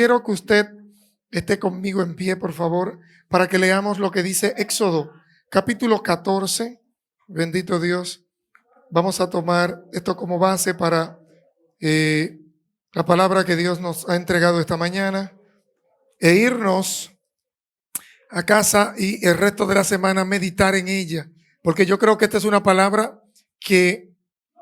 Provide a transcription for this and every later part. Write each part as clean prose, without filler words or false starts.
Quiero que usted esté conmigo en pie, por favor, para que leamos lo que dice Éxodo, capítulo 14. Bendito Dios. Vamos a tomar esto como base para la palabra que Dios nos ha entregado esta mañana e irnos a casa y el resto de la semana meditar en ella, porque yo creo que esta es una palabra que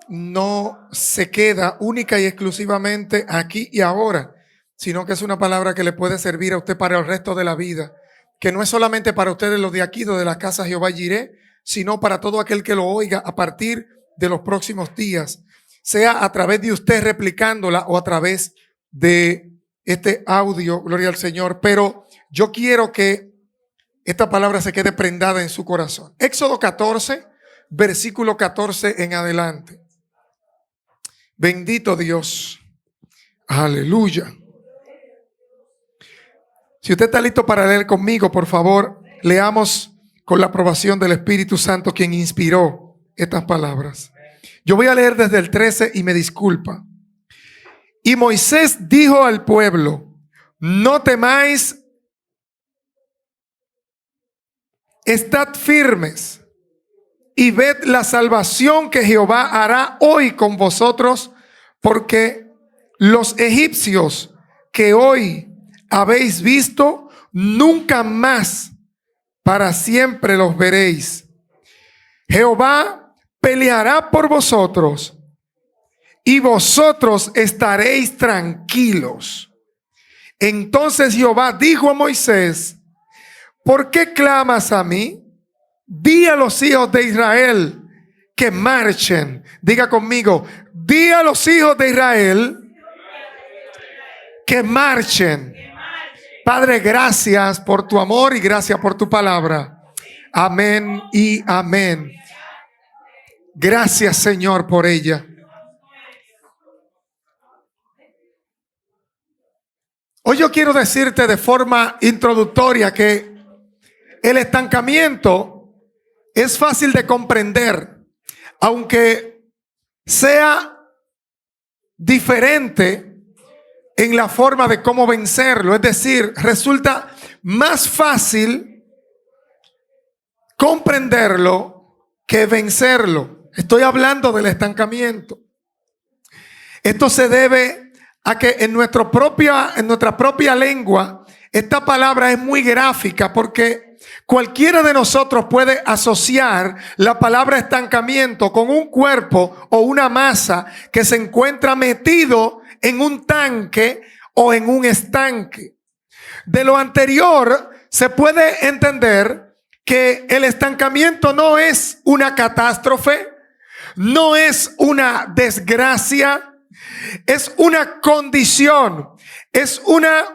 no se queda única y exclusivamente aquí y ahora, sino que es una palabra que le puede servir a usted para el resto de la vida, que no es solamente para ustedes los de aquí, de la casa Jehová Jireh, sino para todo aquel que lo oiga a partir de los próximos días, sea a través de usted replicándola o a través de este audio, gloria al Señor. Pero yo quiero que esta palabra se quede prendada en su corazón. Éxodo 14, versículo 14 en adelante. Bendito Dios. Aleluya. Si usted está listo para leer conmigo, por favor, leamos con la aprobación del Espíritu Santo, quien inspiró estas palabras. Yo voy a leer desde el 13 y me disculpa. Y Moisés dijo al pueblo: no temáis, estad firmes y ved la salvación que Jehová hará hoy con vosotros, porque los egipcios que hoy habéis visto, nunca más para siempre los veréis. Jehová peleará por vosotros y vosotros estaréis tranquilos. Entonces Jehová dijo a Moisés: ¿por qué clamas a mí? Di a los hijos de Israel que marchen. Diga conmigo: di a los hijos de Israel que marchen. Padre, gracias por tu amor y gracias por tu palabra. Amén y amén. Gracias, Señor, por ella. Hoy yo quiero decirte de forma introductoria que el estancamiento es fácil de comprender, aunque sea diferente en la forma de cómo vencerlo. Es decir, resulta más fácil comprenderlo que vencerlo. Estoy hablando del estancamiento. Esto se debe a que en nuestra propia lengua, esta palabra es muy gráfica, porque cualquiera de nosotros puede asociar la palabra estancamiento con un cuerpo o una masa que se encuentra metido en un tanque o en un estanque. De lo anterior se puede entender que el estancamiento no es una catástrofe, no es una desgracia, es una condición, es una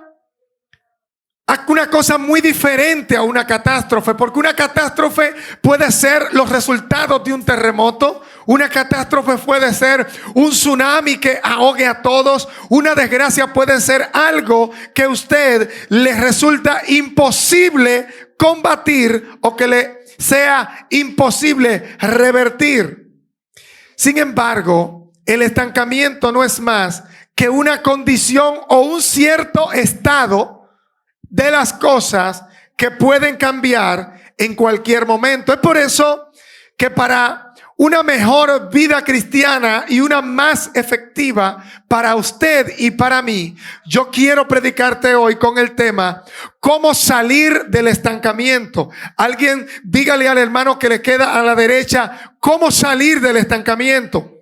cosa muy diferente a una catástrofe, porque una catástrofe puede ser los resultados de un terremoto, una catástrofe puede ser un tsunami que ahogue a todos, una desgracia puede ser algo que a usted le resulta imposible combatir o que le sea imposible revertir. Sin embargo, el estancamiento no es más que una condición o un cierto estado de las cosas que pueden cambiar en cualquier momento. Es por eso que para una mejor vida cristiana y una más efectiva para usted y para mí, yo quiero predicarte hoy con el tema: ¿cómo salir del estancamiento? Alguien dígale al hermano que le queda a la derecha: ¿cómo salir del estancamiento?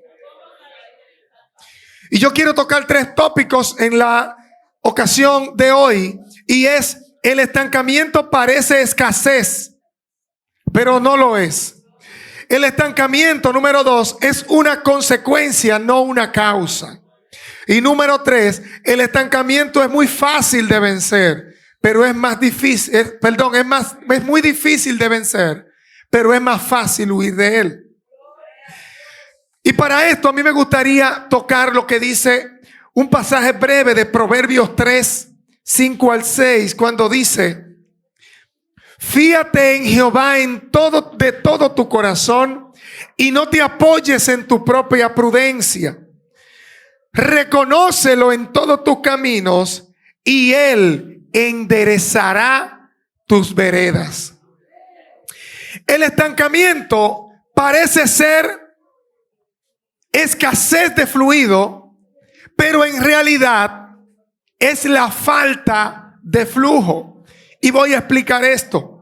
Y yo quiero tocar 3 tópicos en la ocasión de hoy. Y es: el estancamiento parece escasez, pero no lo es. El estancamiento, número 2, es una consecuencia, no una causa. Y número 3, el estancamiento es muy fácil de vencer, pero es más difícil, es muy difícil de vencer, pero es más fácil huir de él. Y para esto a mí me gustaría tocar lo que dice un pasaje breve de Proverbios 3, 5 al 6, cuando dice: fíate en Jehová de todo tu corazón y no te apoyes en tu propia prudencia. Reconócelo en todos tus caminos y Él enderezará tus veredas. El estancamiento parece ser escasez de fluido, pero en realidad es la falta de flujo. Y voy a explicar esto.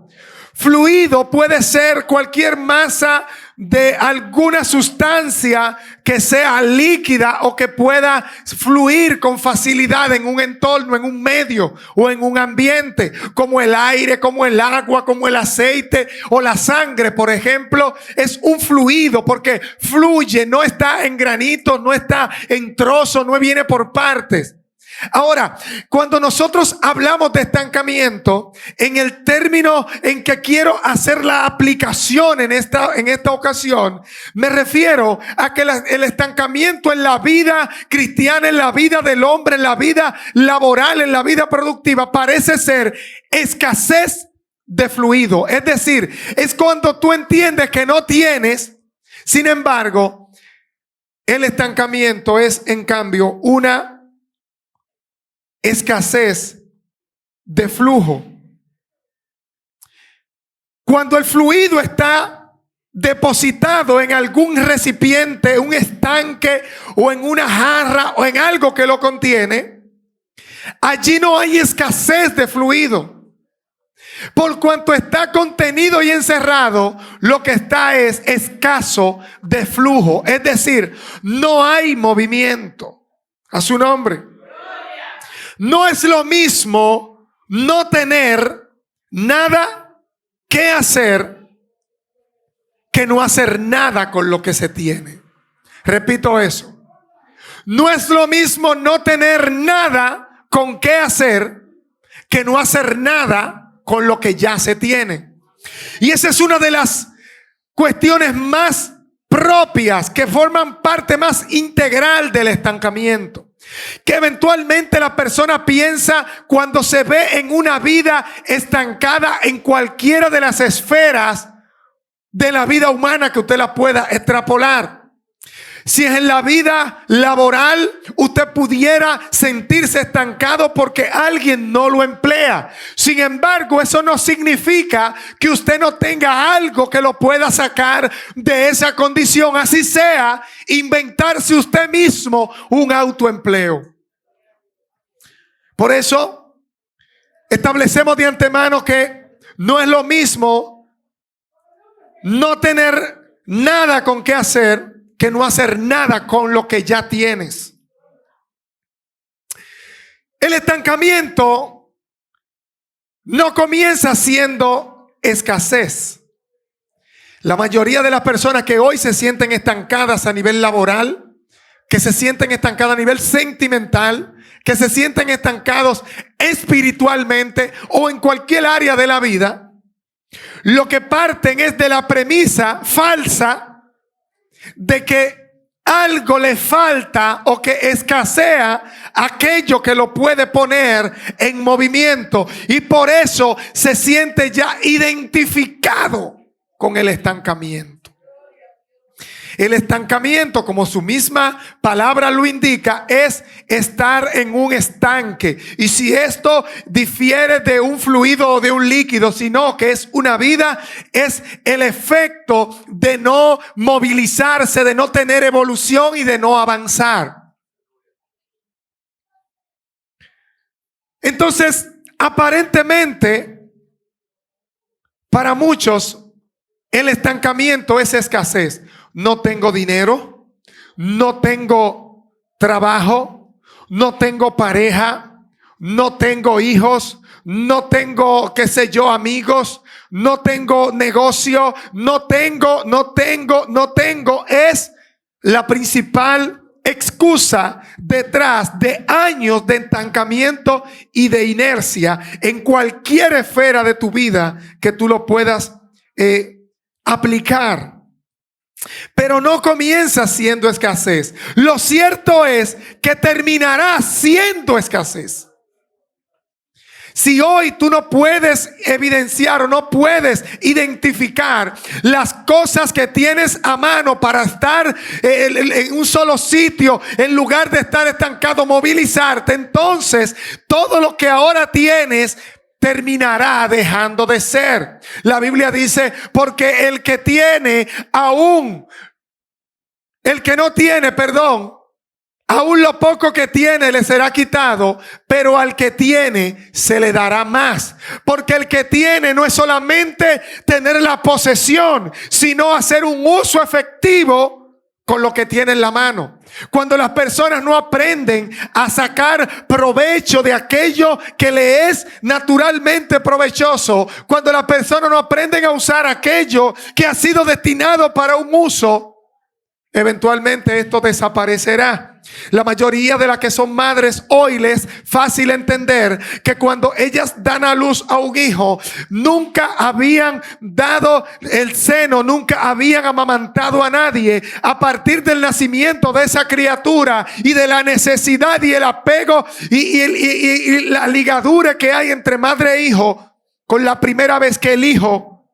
Fluido puede ser cualquier masa de alguna sustancia que sea líquida o que pueda fluir con facilidad en un entorno, en un medio o en un ambiente, como el aire, como el agua, como el aceite o la sangre, por ejemplo. Es un fluido porque fluye, no está en granitos, no está en trozos, no viene por partes. Ahora, cuando nosotros hablamos de estancamiento, en el término en que quiero hacer la aplicación en esta ocasión, me refiero a que el estancamiento en la vida cristiana, en la vida del hombre, en la vida laboral, en la vida productiva, parece ser escasez de fluido. Es decir, es cuando tú entiendes que no tienes. Sin embargo, el estancamiento es, en cambio, una escasez de flujo. Cuando el fluido está depositado en algún recipiente, un estanque o en una jarra o en algo que lo contiene, allí no hay escasez de fluido. Por cuanto está contenido y encerrado, lo que está es escaso de flujo. Es decir, no hay movimiento. A su nombre. No es lo mismo no tener nada que hacer que no hacer nada con lo que se tiene. Repito eso. No es lo mismo no tener nada con qué hacer que no hacer nada con lo que ya se tiene. Y esa es una de las cuestiones más propias que forman parte más integral del estancamiento. Que eventualmente la persona piensa cuando se ve en una vida estancada en cualquiera de las esferas de la vida humana que usted la pueda extrapolar. Si es en la vida laboral, usted pudiera sentirse estancado porque alguien no lo emplea. Sin embargo, eso no significa que usted no tenga algo que lo pueda sacar de esa condición. Así sea, inventarse usted mismo un autoempleo. Por eso, establecemos de antemano que no es lo mismo no tener nada con qué hacer que no hacer nada con lo que ya tienes. El estancamiento no comienza siendo escasez. La mayoría de las personas que hoy se sienten estancadas a nivel laboral, que se sienten estancadas a nivel sentimental, que se sienten estancados espiritualmente o en cualquier área de la vida, lo que parten es de la premisa falsa de que algo le falta o que escasea aquello que lo puede poner en movimiento, y por eso se siente ya identificado con el estancamiento. El estancamiento, como su misma palabra lo indica, es estar en un estanque. Y si esto difiere de un fluido o de un líquido, sino que es una vida, es el efecto de no movilizarse, de no tener evolución y de no avanzar. Entonces, aparentemente, para muchos, el estancamiento es escasez. No tengo dinero, no tengo trabajo, no tengo pareja, no tengo hijos, no tengo, qué sé yo, amigos, no tengo negocio, no tengo. Es la principal excusa detrás de años de estancamiento y de inercia en cualquier esfera de tu vida que tú lo puedas aplicar. Pero no comienza siendo escasez. Lo cierto es que terminará siendo escasez. Si hoy tú no puedes evidenciar o no puedes identificar las cosas que tienes a mano para estar en un solo sitio, en lugar de estar estancado, movilizarte, entonces todo lo que ahora tienes terminará dejando de ser. La Biblia dice, porque el que tiene aún, el que no tiene, perdón, aún lo poco que tiene le será quitado, pero al que tiene se le dará más. Porque el que tiene no es solamente tener la posesión, sino hacer un uso efectivo con lo que tiene en la mano. Cuando las personas no aprenden a sacar provecho de aquello que le es naturalmente provechoso, cuando las personas no aprenden a usar aquello que ha sido destinado para un uso, eventualmente esto desaparecerá. La mayoría de las que son madres hoy les es fácil entender que cuando ellas dan a luz a un hijo, nunca habían dado el seno, nunca habían amamantado a nadie. A partir del nacimiento de esa criatura y de la necesidad y el apego y la ligadura que hay entre madre e hijo, con la primera vez que el hijo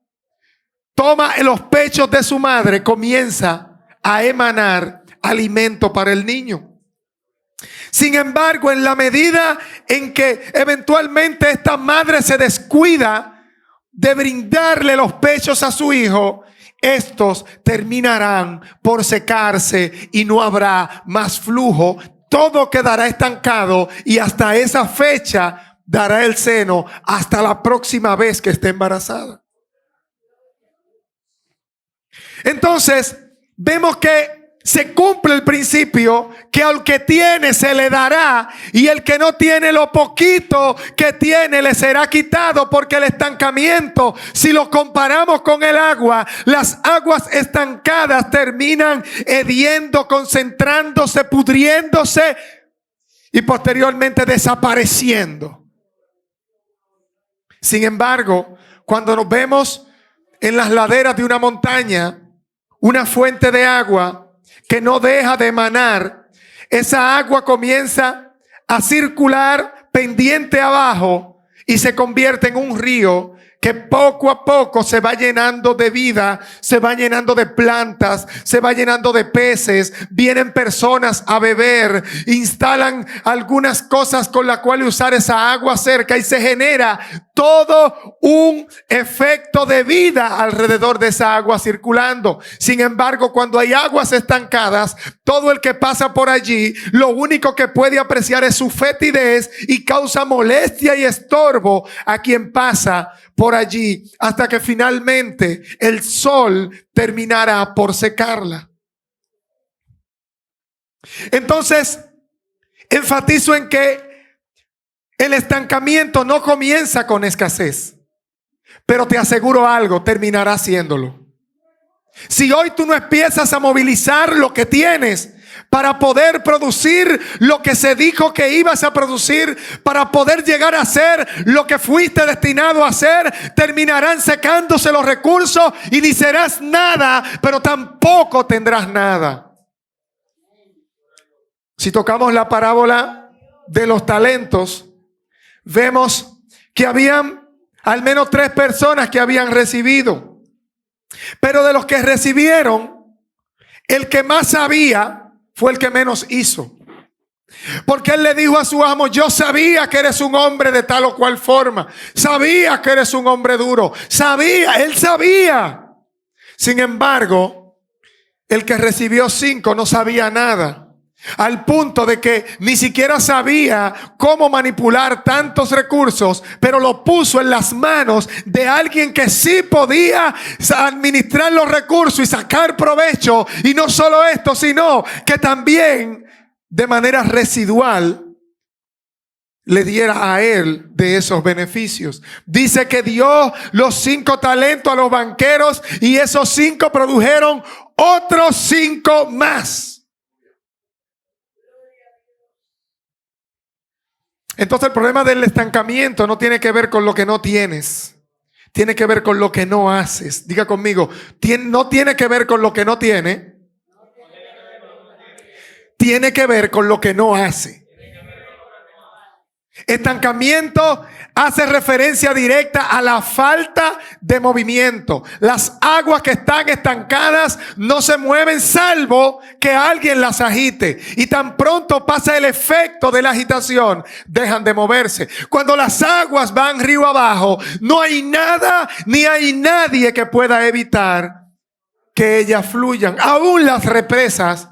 toma en los pechos de su madre, comienza a emanar alimento para el niño. Sin embargo, en la medida en que eventualmente esta madre se descuida de brindarle los pechos a su hijo, estos terminarán por secarse y no habrá más flujo. Todo quedará estancado y hasta esa fecha dará el seno hasta la próxima vez que esté embarazada. Entonces, vemos que se cumple el principio que al que tiene se le dará y el que no tiene lo poquito que tiene le será quitado, porque el estancamiento, si lo comparamos con el agua, las aguas estancadas terminan hediendo, concentrándose, pudriéndose y posteriormente desapareciendo. Sin embargo, cuando nos vemos en las laderas de una montaña, una fuente de agua que no deja de emanar, esa agua comienza a circular pendiente abajo y se convierte en un río que poco a poco se va llenando de vida, se va llenando de plantas, se va llenando de peces. Vienen personas a beber, instalan algunas cosas con las cuales usar esa agua cerca y se genera todo un efecto de vida alrededor de esa agua circulando. Sin embargo, cuando hay aguas estancadas, todo el que pasa por allí, lo único que puede apreciar es su fetidez y causa molestia y estorbo a quien pasa por allí, hasta que finalmente el sol terminará por secarla. Entonces, enfatizo en que el estancamiento no comienza con escasez, pero te aseguro algo, terminará haciéndolo. Si hoy tú no empiezas a movilizar lo que tienes para poder producir lo que se dijo que ibas a producir, para poder llegar a ser lo que fuiste destinado a ser, terminarán secándose los recursos y ni serás nada, pero tampoco tendrás nada. Si tocamos la parábola de los talentos, vemos que habían al menos 3 personas que habían recibido. Pero de los que recibieron, el que más sabía fue el que menos hizo. Porque él le dijo a su amo: yo sabía que eres un hombre de tal o cual forma. Sabía que eres un hombre duro. Él sabía. Sin embargo, el que recibió 5 no sabía nada. Al punto de que ni siquiera sabía cómo manipular tantos recursos, pero lo puso en las manos de alguien que sí podía administrar los recursos y sacar provecho. Y no solo esto, sino que también de manera residual le diera a él de esos beneficios. Dice que dio los 5 talentos a los banqueros y esos 5 produjeron otros 5 más. Entonces el problema del estancamiento no tiene que ver con lo que no tienes. Tiene que ver con lo que no haces. Diga conmigo, no tiene que ver con lo que no tiene. Tiene que ver con lo que no hace. Estancamiento hace referencia directa a la falta de movimiento. Las aguas que están estancadas no se mueven salvo que alguien las agite. Y tan pronto pasa el efecto de la agitación, dejan de moverse. Cuando las aguas van río abajo, no hay nada ni hay nadie que pueda evitar que ellas fluyan. Aún las represas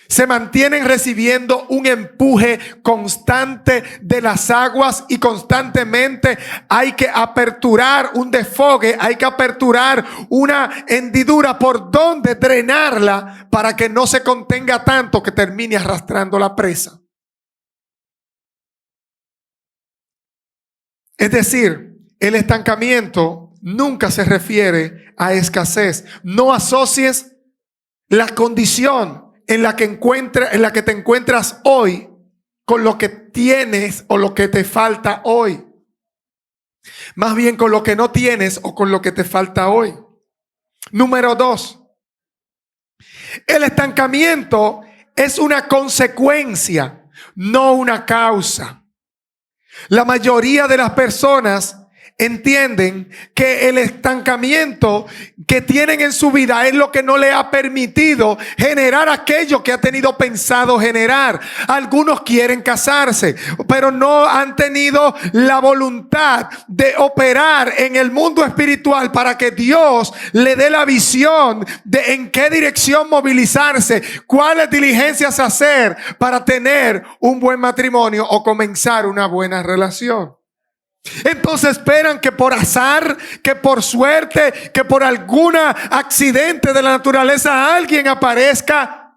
se mantienen recibiendo un empuje constante de las aguas y constantemente hay que aperturar un desfogue, hay que aperturar una hendidura por donde drenarla para que no se contenga tanto que termine arrastrando la presa. Es decir, el estancamiento nunca se refiere a escasez. No asocies la condición en la que te encuentras hoy con lo que tienes o lo que te falta hoy. Más bien con lo que no tienes o con lo que te falta hoy. Número 2. El estancamiento es una consecuencia, no una causa. La mayoría de las personas entienden que el estancamiento que tienen en su vida es lo que no le ha permitido generar aquello que ha tenido pensado generar. Algunos quieren casarse, pero no han tenido la voluntad de operar en el mundo espiritual para que Dios le dé la visión de en qué dirección movilizarse, cuáles diligencias hacer para tener un buen matrimonio o comenzar una buena relación. Entonces esperan que por azar, que por suerte, que por algún accidente de la naturaleza alguien aparezca.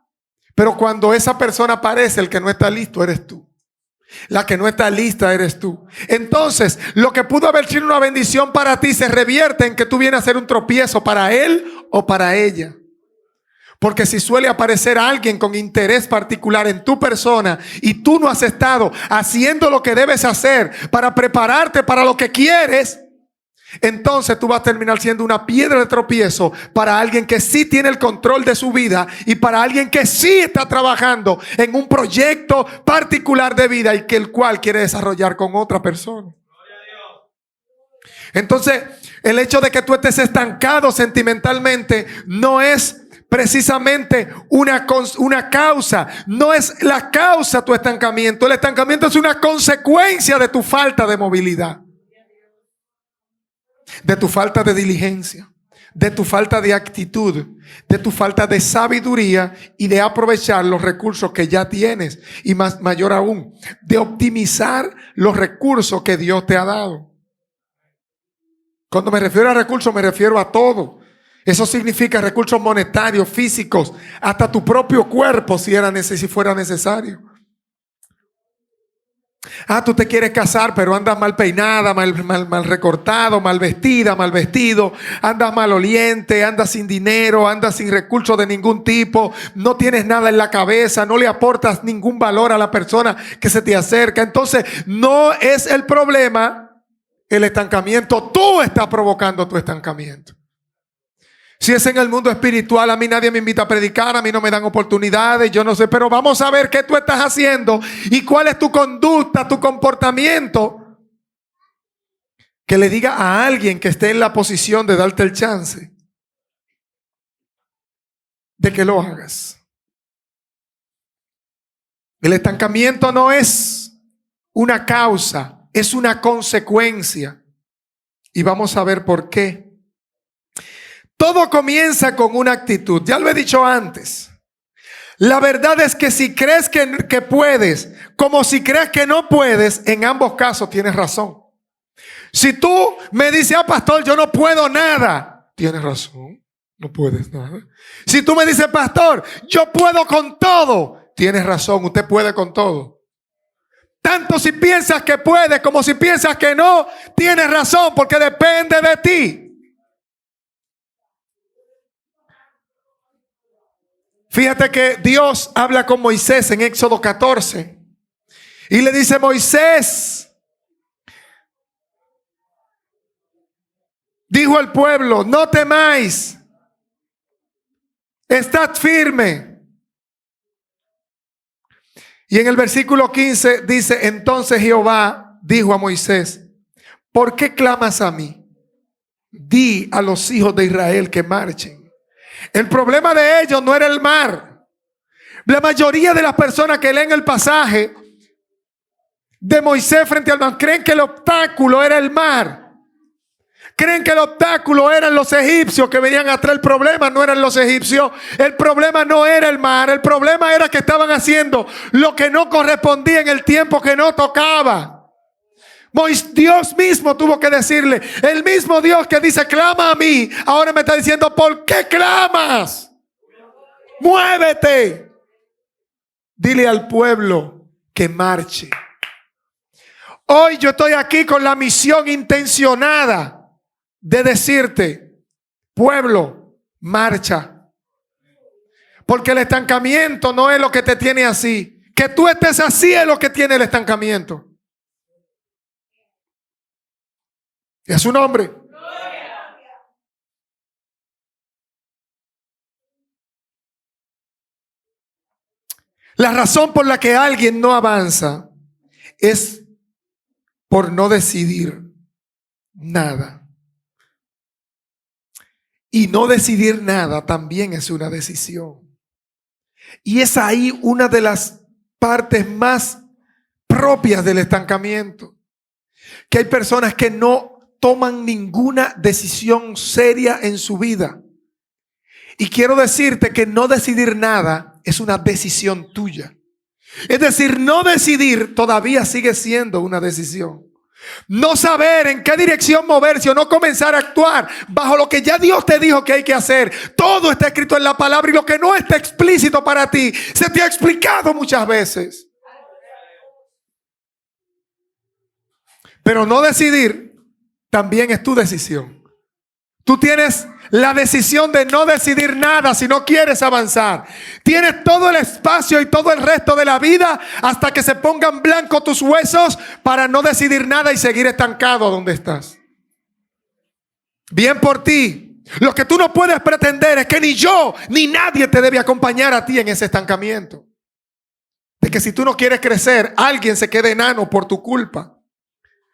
Pero cuando esa persona aparece, el que no está listo eres tú. La que no está lista eres tú. Entonces, lo que pudo haber sido una bendición para ti se revierte en que tú vienes a ser un tropiezo para él o para ella. Porque si suele aparecer alguien con interés particular en tu persona y tú no has estado haciendo lo que debes hacer para prepararte para lo que quieres, entonces tú vas a terminar siendo una piedra de tropiezo para alguien que sí tiene el control de su vida y para alguien que sí está trabajando en un proyecto particular de vida y que el cual quiere desarrollar con otra persona. Entonces, el hecho de que tú estés estancado sentimentalmente no es precisamente una causa. No es la causa tu estancamiento. El estancamiento es una consecuencia de tu falta de movilidad, de tu falta de diligencia, de tu falta de actitud, de tu falta de sabiduría y de aprovechar los recursos que ya tienes. Y mayor aún, de optimizar los recursos que Dios te ha dado. Cuando me refiero a recursos, me refiero a todo. Eso significa recursos monetarios, físicos, hasta tu propio cuerpo si fuera necesario. Tú te quieres casar, pero andas mal peinada, mal recortado, mal vestida, mal vestido, andas maloliente, andas sin dinero, andas sin recursos de ningún tipo, no tienes nada en la cabeza, no le aportas ningún valor a la persona que se te acerca. Entonces, no es el problema el estancamiento, tú estás provocando tu estancamiento. Si es en el mundo espiritual, a mí nadie me invita a predicar, a mí no me dan oportunidades, yo no sé, pero vamos a ver qué tú estás haciendo y cuál es tu conducta, tu comportamiento, que le diga a alguien que esté en la posición de darte el chance de que lo hagas. El estancamiento no es una causa, es una consecuencia. Y vamos a ver por qué. Todo comienza con una actitud. Ya lo he dicho antes. La verdad es que si crees que puedes, como si crees que no puedes, en ambos casos tienes razón. Si tú me dices, pastor, yo no puedo nada, tienes razón, no puedes nada. Si tú me dices, pastor, yo puedo con todo, tienes razón, usted puede con todo. Tanto si piensas que puedes como si piensas que no, tienes razón, porque depende de ti. Fíjate que Dios habla con Moisés en Éxodo 14 y le dice: Moisés, dijo al pueblo, no temáis, estad firme. Y en el versículo 15 dice, entonces Jehová dijo a Moisés, ¿por qué clamas a mí? Di a los hijos de Israel que marchen. El problema de ellos no era el mar. La mayoría de las personas que leen el pasaje de Moisés frente al mar creen que el obstáculo era el mar. Creen que el obstáculo eran los egipcios que venían atrás. El problema no eran los egipcios. El problema no era el mar. El problema era que estaban haciendo lo que no correspondía en el tiempo que no tocaba. Dios mismo tuvo que decirle. El mismo Dios que dice clama a mí, ahora me está diciendo, ¿por qué clamas? Muévete. Dile al pueblo que marche. Hoy yo estoy aquí con la misión intencionada de decirte, pueblo, marcha. Porque el estancamiento no es lo que te tiene así. Que tú estés así es lo que tiene el estancamiento. Y a su nombre. La razón por la que alguien no avanza es por no decidir nada. Y no decidir nada también es una decisión. Y es ahí una de las partes más propias del estancamiento. Que hay personas que no toman ninguna decisión seria en su vida. Y quiero decirte que no decidir nada es una decisión tuya. Es decir, no decidir todavía sigue siendo una decisión. No saber en qué dirección moverse o no comenzar a actuar bajo lo que ya Dios te dijo que hay que hacer. Todo está escrito en la palabra y lo que no está explícito para ti se te ha explicado muchas veces. Pero no decidir también es tu decisión. Tú tienes la decisión de no decidir nada si no quieres avanzar. Tienes todo el espacio y todo el resto de la vida hasta que se pongan blancos tus huesos para no decidir nada y seguir estancado donde estás. Bien por ti. Lo que tú no puedes pretender es que ni yo ni nadie te debe acompañar a ti en ese estancamiento. De que si tú no quieres crecer, alguien se quede enano por tu culpa.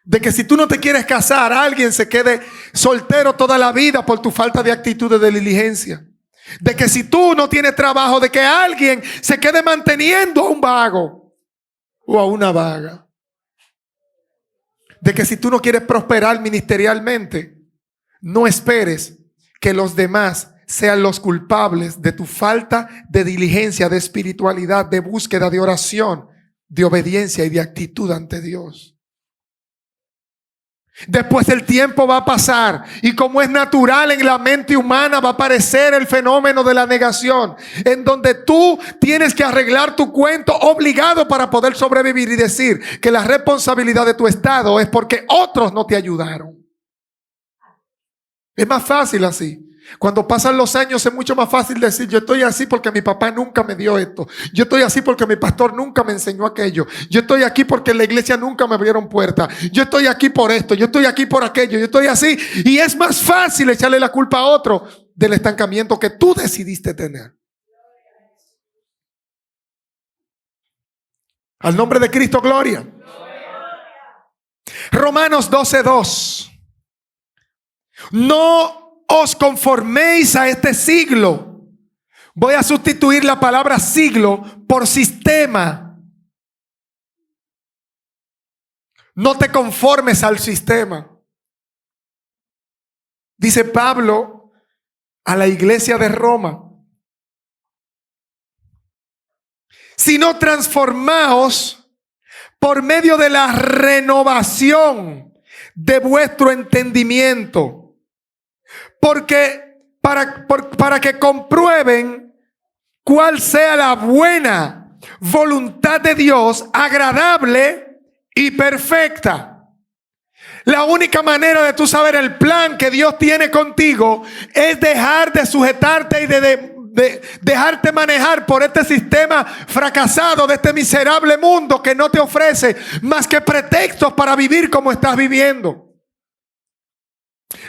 De que si tú no te quieres casar, alguien se quede soltero toda la vida por tu falta de actitud de diligencia. De que si tú no tienes trabajo, de que alguien se quede manteniendo a un vago o a una vaga. De que si tú no quieres prosperar ministerialmente, no esperes que los demás sean los culpables de tu falta de diligencia, de espiritualidad, de búsqueda, de oración, de obediencia y de actitud ante Dios. Después el tiempo va a pasar y como es natural en la mente humana va a aparecer el fenómeno de la negación, en donde tú tienes que arreglar tu cuento obligado para poder sobrevivir y decir que la responsabilidad de tu estado es porque otros no te ayudaron. Es más fácil así. Cuando pasan los años es mucho más fácil decir, yo estoy así porque mi papá nunca me dio esto. Yo estoy así porque mi pastor nunca me enseñó aquello. Yo estoy aquí porque en la iglesia nunca me abrieron puertas. Yo estoy aquí por esto, yo estoy aquí por aquello, yo estoy así. Y es más fácil echarle la culpa a otro del estancamiento que tú decidiste tener. Al nombre de Cristo, gloria. Romanos 12:2. No os conforméis a este siglo. Voy a sustituir la palabra siglo por sistema. No te conformes al sistema. Dice Pablo a la iglesia de Roma, sino transformaos por medio de la renovación de vuestro entendimiento. Porque para que comprueben cuál sea la buena voluntad de Dios, agradable y perfecta. La única manera de tú saber el plan que Dios tiene contigo es dejar de sujetarte y de dejarte manejar por este sistema fracasado de este miserable mundo que no te ofrece más que pretextos para vivir como estás viviendo.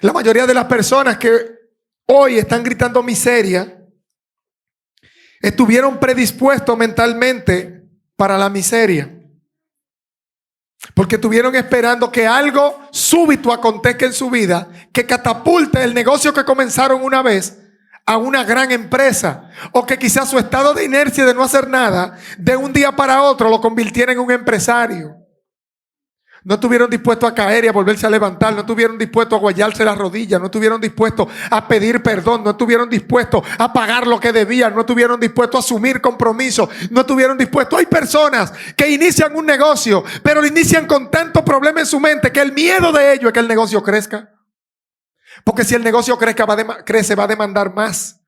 La mayoría de las personas que hoy están gritando miseria estuvieron predispuestos mentalmente para la miseria. Porque estuvieron esperando que algo súbito acontezca en su vida, que catapulte el negocio que comenzaron una vez a una gran empresa, o que quizás su estado de inercia de no hacer nada, de un día para otro lo convirtiera en un empresario. No estuvieron dispuestos a caer y a volverse a levantar, no estuvieron dispuestos a guayarse las rodillas, no estuvieron dispuestos a pedir perdón, no estuvieron dispuestos a pagar lo que debían, no estuvieron dispuestos a asumir compromisos, no estuvieron dispuestos. Hay personas que inician un negocio, pero lo inician con tanto problema en su mente que el miedo de ello es que el negocio crezca. Porque si el negocio crece, va a demandar más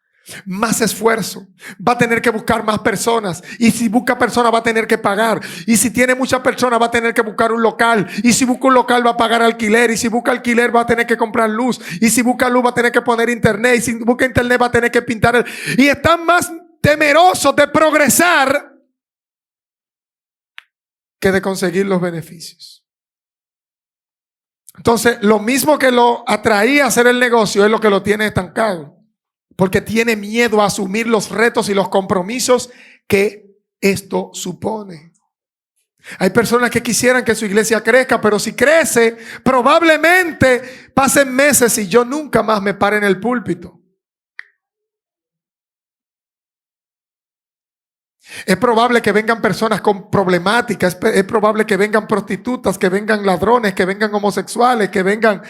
esfuerzo, va a tener que buscar más personas, y si busca personas va a tener que pagar, y si tiene muchas personas va a tener que buscar un local, y si busca un local va a pagar alquiler, y si busca alquiler va a tener que comprar luz, y si busca luz va a tener que poner internet, y si busca internet va a tener que pintar y están más temerosos de progresar que de conseguir los beneficios. Entonces, lo mismo que lo atraía a hacer el negocio es lo que lo tiene estancado. Porque tiene miedo a asumir los retos y los compromisos que esto supone. Hay personas que quisieran que su iglesia crezca, pero si crece, probablemente pasen meses y yo nunca más me pare en el púlpito. Es probable que vengan personas con problemáticas, es probable que vengan prostitutas, que vengan ladrones, que vengan homosexuales, que vengan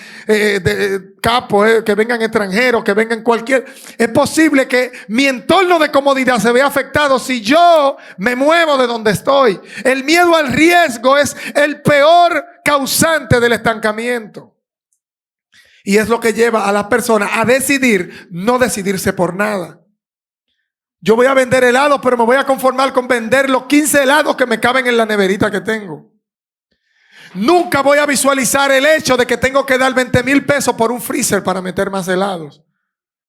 capos, que vengan extranjeros, que vengan cualquier. Es posible que mi entorno de comodidad se vea afectado si yo me muevo de donde estoy. El miedo al riesgo es el peor causante del estancamiento. Y es lo que lleva a las personas a decidir no decidirse por nada. Yo voy a vender helados, pero me voy a conformar con vender los 15 helados que me caben en la neverita que tengo. Nunca voy a visualizar el hecho de que tengo que dar 20,000 pesos por un freezer para meter más helados.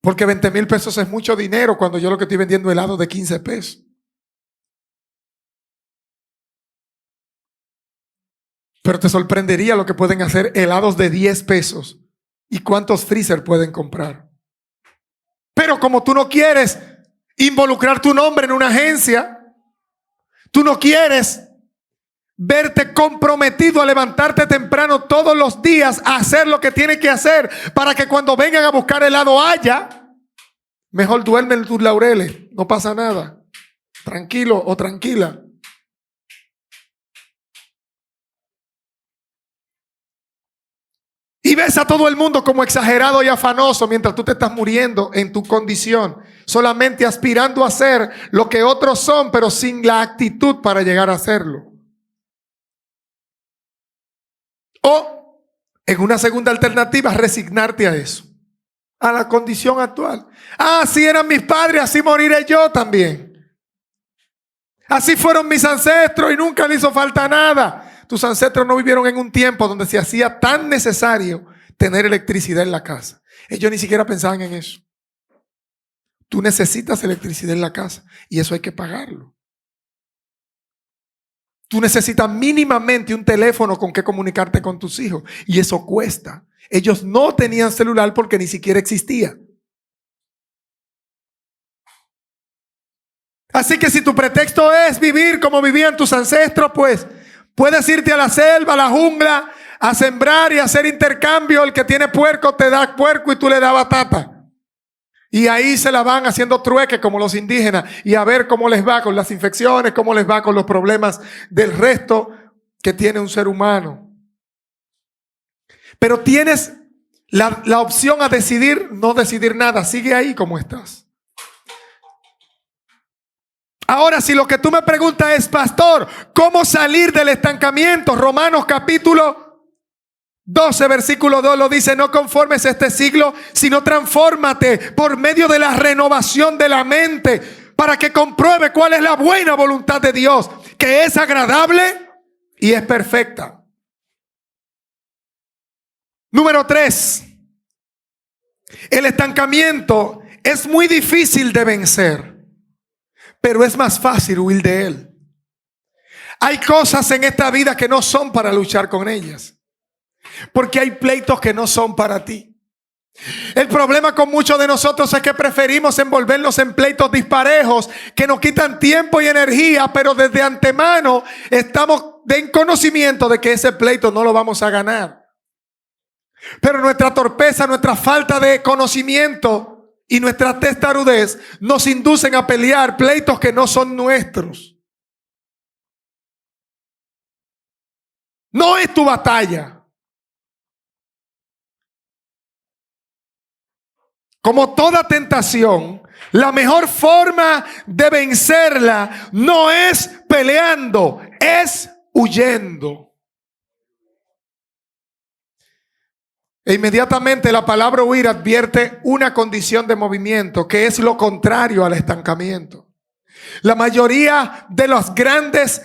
Porque 20,000 pesos es mucho dinero cuando yo lo que estoy vendiendo helados de 15 pesos. Pero te sorprendería lo que pueden hacer helados de 10 pesos y cuántos freezer pueden comprar. Pero como tú no quieres involucrar tu nombre en una agencia, tú no quieres verte comprometido a levantarte temprano todos los días a hacer lo que tienes que hacer para que cuando vengan a buscar helado haya, mejor duerme en tus laureles, no pasa nada, tranquilo o tranquila. Y ves a todo el mundo como exagerado y afanoso mientras tú te estás muriendo en tu condición, solamente aspirando a ser lo que otros son, pero sin la actitud para llegar a hacerlo. O, en una segunda alternativa, resignarte a eso, a la condición actual. Así eran mis padres, así moriré yo también. Así fueron mis ancestros y nunca le hizo falta nada. Tus ancestros no vivieron en un tiempo donde se hacía tan necesario tener electricidad en la casa. Ellos ni siquiera pensaban en eso. Tú necesitas electricidad en la casa y eso hay que pagarlo. Tú necesitas mínimamente un teléfono con que comunicarte con tus hijos y eso cuesta. Ellos no tenían celular porque ni siquiera existía. Así que si tu pretexto es vivir como vivían tus ancestros, pues puedes irte a la selva, a la jungla, a sembrar y a hacer intercambio. El que tiene puerco te da puerco y tú le das batata. Y ahí se la van haciendo trueque como los indígenas y a ver cómo les va con las infecciones, cómo les va con los problemas del resto que tiene un ser humano. Pero tienes la opción a decidir, no decidir nada. Sigue ahí como estás. Ahora, si lo que tú me preguntas es, pastor, ¿cómo salir del estancamiento? Romanos capítulo 12, versículo 2 lo dice: no conformes a este siglo, sino transfórmate por medio de la renovación de la mente para que compruebe cuál es la buena voluntad de Dios, que es agradable y es perfecta. Número 3. El estancamiento es muy difícil de vencer, pero es más fácil huir de él. Hay cosas en esta vida que no son para luchar con ellas, porque hay pleitos que no son para ti. El problema con muchos de nosotros es que preferimos envolvernos en pleitos disparejos que nos quitan tiempo y energía, pero desde antemano estamos en conocimiento de que ese pleito no lo vamos a ganar. Pero nuestra torpeza, nuestra falta de conocimiento y nuestra testarudez nos inducen a pelear pleitos que no son nuestros. No es tu batalla. Como toda tentación, la mejor forma de vencerla no es peleando, es huyendo. E inmediatamente la palabra huir advierte una condición de movimiento que es lo contrario al estancamiento. La mayoría de los grandes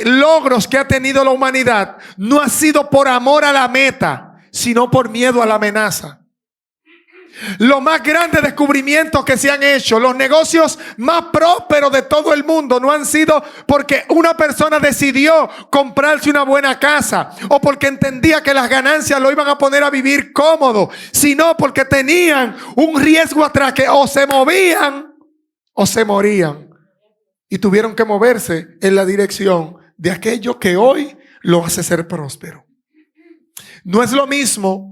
logros que ha tenido la humanidad no ha sido por amor a la meta, sino por miedo a la amenaza. Los más grandes descubrimientos que se han hecho, los negocios más prósperos de todo el mundo no han sido porque una persona decidió comprarse una buena casa o porque entendía que las ganancias lo iban a poner a vivir cómodo, sino porque tenían un riesgo atrás que o se movían o se morían y tuvieron que moverse en la dirección de aquello que hoy lo hace ser próspero. No es lo mismo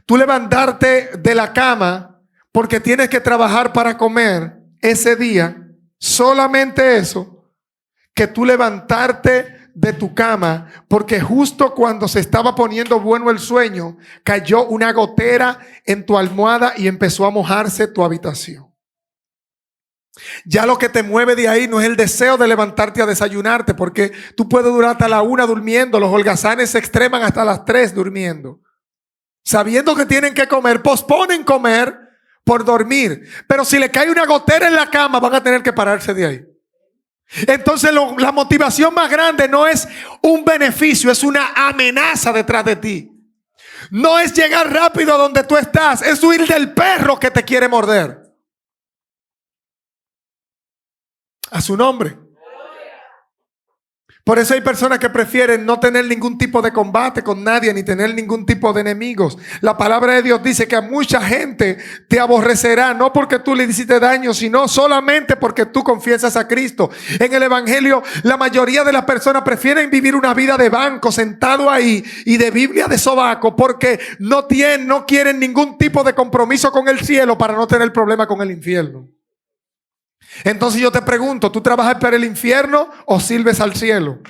tú levantarte de la cama porque tienes que trabajar para comer ese día, solamente eso, que tú levantarte de tu cama porque justo cuando se estaba poniendo bueno el sueño, cayó una gotera en tu almohada y empezó a mojarse tu habitación. Ya lo que te mueve de ahí no es el deseo de levantarte a desayunarte, porque tú puedes durar hasta la 1 durmiendo, los holgazanes se extreman hasta las 3 durmiendo. Sabiendo que tienen que comer, posponen comer por dormir. Pero si le cae una gotera en la cama, van a tener que pararse de ahí. Entonces la motivación más grande no es un beneficio, es una amenaza detrás de ti. No es llegar rápido a donde tú estás, es huir del perro que te quiere morder. A su nombre. Por eso hay personas que prefieren no tener ningún tipo de combate con nadie, ni tener ningún tipo de enemigos. La palabra de Dios dice que a mucha gente te aborrecerá, no porque tú le hiciste daño, sino solamente porque tú confiesas a Cristo. En el evangelio, la mayoría de las personas prefieren vivir una vida de banco, sentado ahí, y de Biblia de sobaco, porque no quieren ningún tipo de compromiso con el cielo para no tener problema con el infierno. Entonces yo te pregunto, ¿tú trabajas para el infierno o sirves al cielo?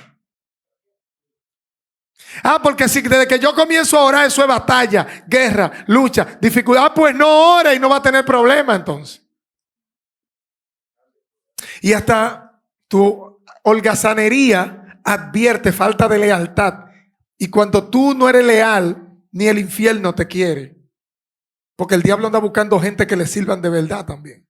Porque si desde que yo comienzo a orar eso es batalla, guerra, lucha, dificultad, pues no ora y no va a tener problema entonces. Y hasta tu holgazanería advierte falta de lealtad. Y cuando tú no eres leal, ni el infierno te quiere. Porque el diablo anda buscando gente que le sirvan de verdad también.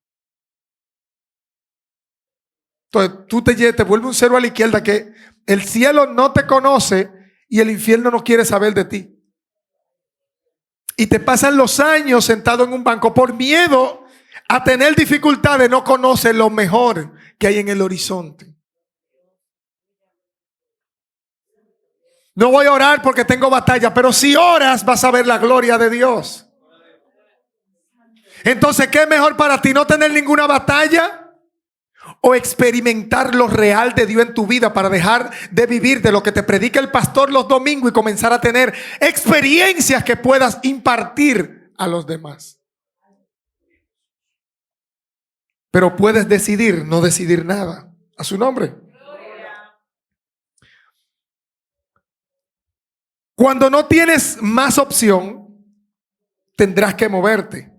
Entonces tú te vuelves un cero a la izquierda, que el cielo no te conoce y el infierno no quiere saber de ti. Y te pasan los años sentado en un banco por miedo a tener dificultades, no conoces lo mejor que hay en el horizonte. No voy a orar porque tengo batalla, pero si oras vas a ver la gloria de Dios. Entonces, ¿qué es mejor para ti? ¿No tener ninguna batalla o experimentar lo real de Dios en tu vida para dejar de vivir de lo que te predica el pastor los domingos y comenzar a tener experiencias que puedas impartir a los demás? Pero puedes decidir no decidir nada. A su nombre. Cuando no tienes más opción, tendrás que moverte.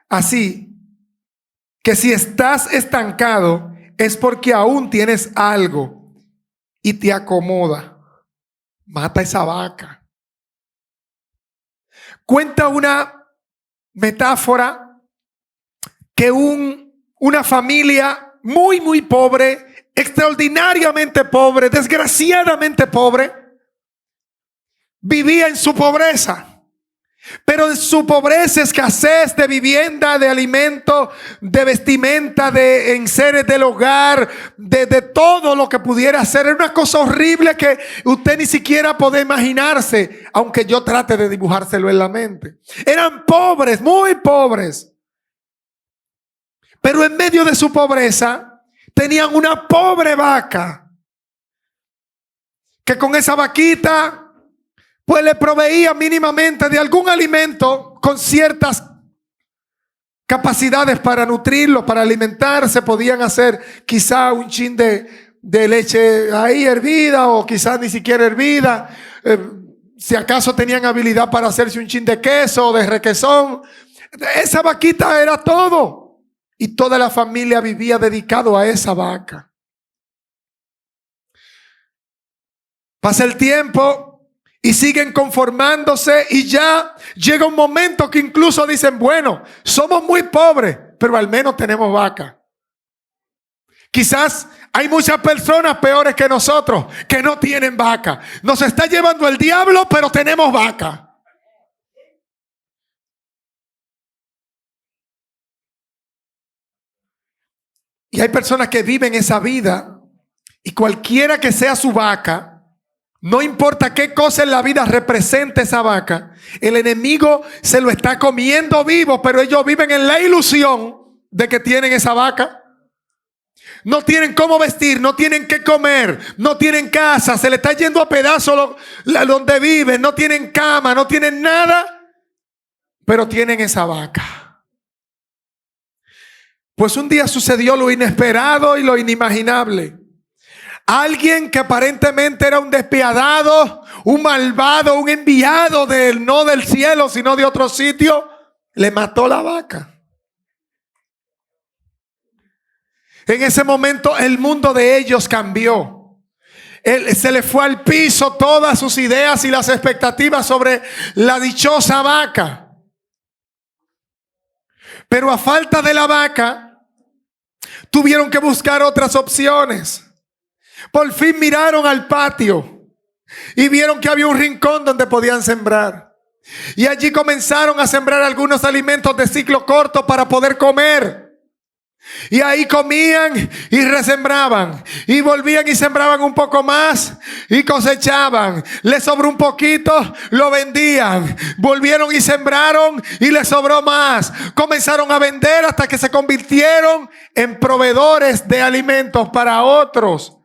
Así que si estás estancado es porque aún tienes algo y te acomoda. Mata esa vaca. Cuenta una metáfora que una familia muy pobre, extraordinariamente pobre, desgraciadamente pobre, vivía en su pobreza. Pero en su pobreza, escasez de vivienda, de alimento, de vestimenta, de enseres del hogar, de todo lo que pudiera hacer. Era una cosa horrible que usted ni siquiera puede imaginarse, aunque yo trate de dibujárselo en la mente. Eran pobres, muy pobres. Pero en medio de su pobreza tenían una pobre vaca, que con esa vaquita pues le proveía mínimamente de algún alimento con ciertas capacidades para nutrirlo, para alimentarse. Podían hacer quizá un chin de leche ahí hervida, o quizás ni siquiera hervida. Si acaso tenían habilidad para hacerse un chin de queso o de requesón. Esa vaquita era todo. Y toda la familia vivía dedicado a esa vaca. Pasa el tiempo y siguen conformándose, y ya llega un momento que incluso dicen, bueno, somos muy pobres, pero al menos tenemos vaca. Quizás hay muchas personas peores que nosotros que no tienen vaca. Nos está llevando el diablo, pero tenemos vaca. Y hay personas que viven esa vida, y cualquiera que sea su vaca, no importa qué cosa en la vida represente esa vaca, el enemigo se lo está comiendo vivo, pero ellos viven en la ilusión de que tienen esa vaca. No tienen cómo vestir, no tienen qué comer, no tienen casa, se le está yendo a pedazos donde viven, no tienen cama, no tienen nada, pero tienen esa vaca. Pues un día sucedió lo inesperado y lo inimaginable. Alguien que aparentemente era un despiadado, un malvado, un enviado no del cielo, sino de otro sitio, le mató la vaca. En ese momento el mundo de ellos cambió. Se le fue al piso todas sus ideas y las expectativas sobre la dichosa vaca. Pero a falta de la vaca, tuvieron que buscar otras opciones. Por fin miraron al patio y vieron que había un rincón donde podían sembrar. Y allí comenzaron a sembrar algunos alimentos de ciclo corto para poder comer. Y ahí comían y resembraban, y volvían y sembraban un poco más y cosechaban. Les sobró un poquito, lo vendían. Volvieron y sembraron y les sobró más. Comenzaron a vender hasta que se convirtieron en proveedores de alimentos para otros.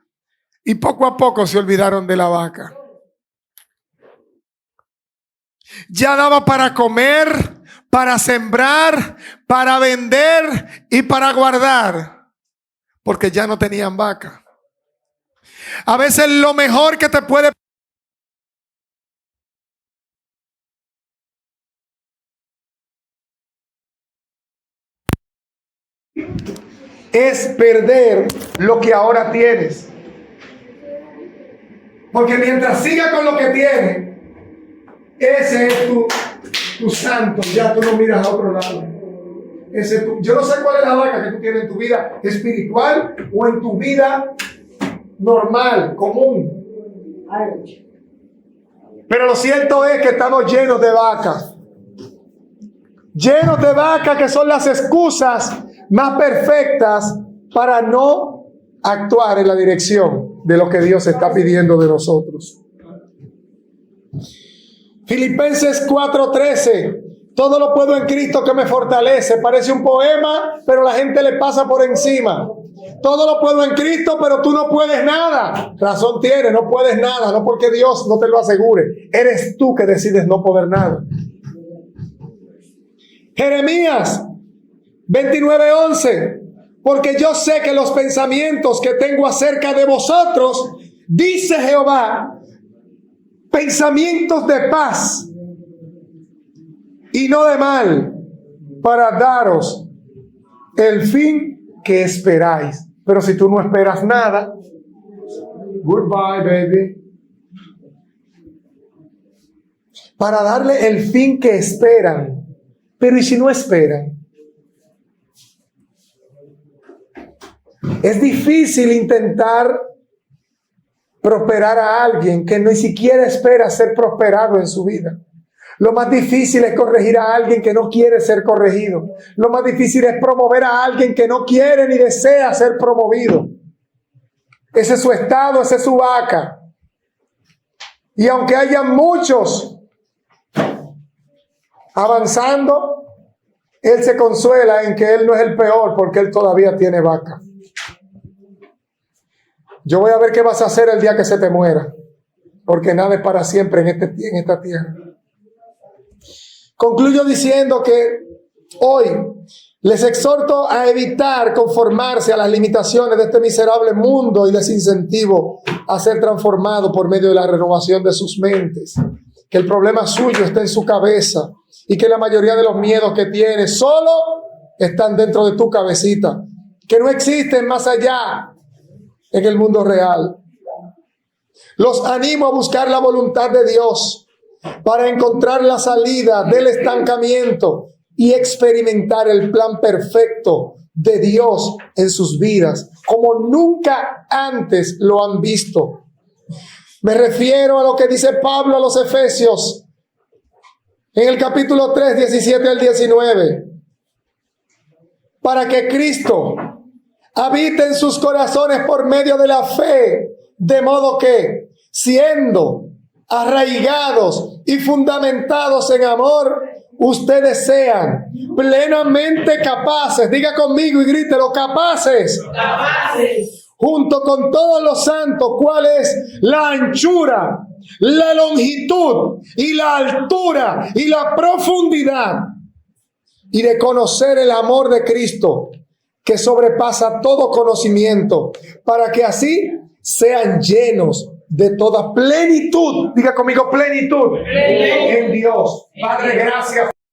Y poco a poco se olvidaron de la vaca. Ya daba para comer, para sembrar, para vender y para guardar, porque ya no tenían vaca. A veces lo mejor que te puede es perder lo que ahora tienes. Porque mientras siga con lo que tiene, ese es tu santo. Ya tú no miras a otro lado. Yo no sé cuál es la vaca que tú tienes en tu vida espiritual o en tu vida normal, común. Pero lo cierto es que estamos llenos de vacas. Llenos de vacas, que son las excusas más perfectas para no actuar en la dirección de lo que Dios está pidiendo de nosotros. Filipenses 4:13. Todo lo puedo en Cristo que me fortalece. Parece un poema, pero la gente le pasa por encima. Todo lo puedo en Cristo, pero tú no puedes nada. Razón tienes, no puedes nada. No porque Dios no te lo asegure. Eres tú que decides no poder nada. Jeremías 29:11. Porque yo sé que los pensamientos que tengo acerca de vosotros, dice Jehová, pensamientos de paz y no de mal, para daros el fin que esperáis. Pero si tú no esperas nada, goodbye, baby. Para darle el fin que esperan. Pero ¿y si no esperan? Es difícil intentar prosperar a alguien que ni siquiera espera ser prosperado en su vida. Lo más difícil es corregir a alguien que no quiere ser corregido. Lo más difícil es promover a alguien que no quiere ni desea ser promovido. Ese es su estado, esa es su vaca. Y aunque haya muchos avanzando, él se consuela en que él no es el peor porque él todavía tiene vaca. Yo voy a ver qué vas a hacer el día que se te muera, porque nada es para siempre en esta tierra. Concluyo diciendo que hoy les exhorto a evitar conformarse a las limitaciones de este miserable mundo y les incentivo a ser transformados por medio de la renovación de sus mentes. Que el problema suyo está en su cabeza y que la mayoría de los miedos que tiene solo están dentro de tu cabecita, que no existen más allá en el mundo real. Los animo a buscar la voluntad de Dios para encontrar la salida del estancamiento y experimentar el plan perfecto de Dios en sus vidas, como nunca antes lo han visto. Me refiero a lo que dice Pablo a los Efesios, en el capítulo 3, 17 al 19. Para que Cristo habite en sus corazones por medio de la fe, de modo que, siendo arraigados y fundamentados en amor, ustedes sean plenamente capaces, diga conmigo y grítelo, capaces, junto con todos los santos, cuál es la anchura, la longitud y la altura y la profundidad, y de conocer el amor de Cristo, que sobrepasa todo conocimiento, para que así sean llenos de toda plenitud. Diga conmigo, plenitud. En Dios. Padre, gracias.